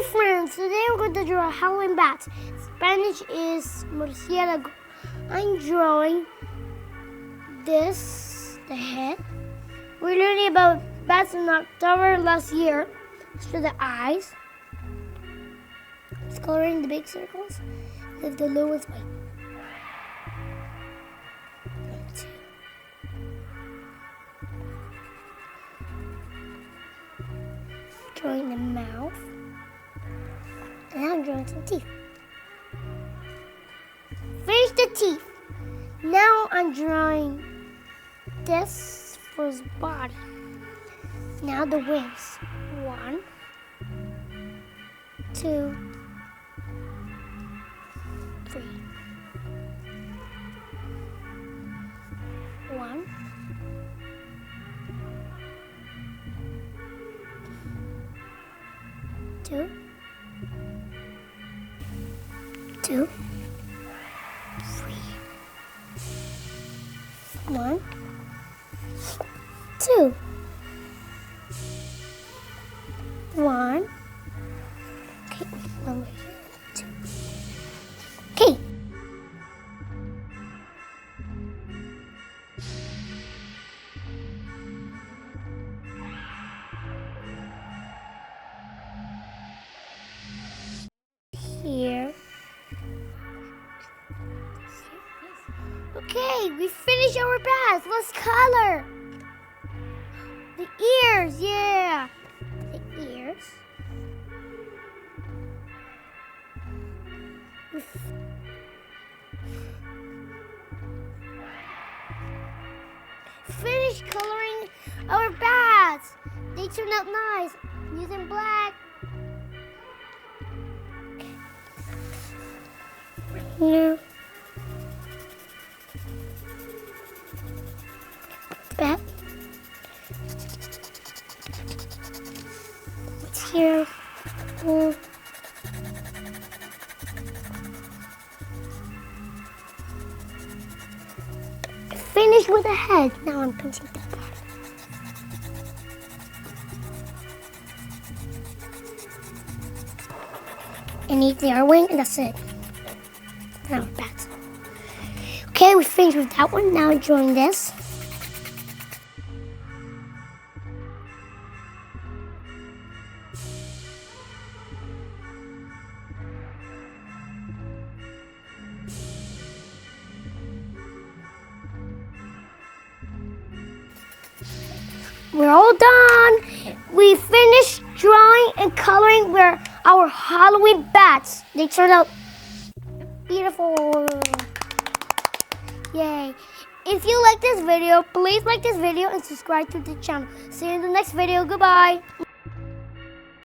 Hi friends, today we're going to draw a Halloween bat. Spanish is murciélago. I'm drawing this, the head. We're learning about bats in October last year. Let's draw the eyes. It's coloring the big circles. Leave the little ones white. 1, 2. Drawing the mouth. And now I'm drawing some teeth. Finish the teeth. Now I'm drawing this for his body. Now the wings. 1, 2, 3. 1, 2, 2, 3. 1, 2. 1. Okay, 1 more here. 2. Okay. Here. Okay, we finished our bats. Let's color. The ears, yeah. The ears. Finish coloring our bats. They turned out nice. Using black. Here. Bat. What's here? Finished with the head. Now I'm painting the body. And eat the wing, and that's it. Now bats. Okay, we finished with that one. Now I'm drawing this. We're all done. We finished drawing and coloring our Halloween bats. They turned out beautiful. Yay. If you like this video, please like this video and subscribe to the channel. See you in the next video. Goodbye.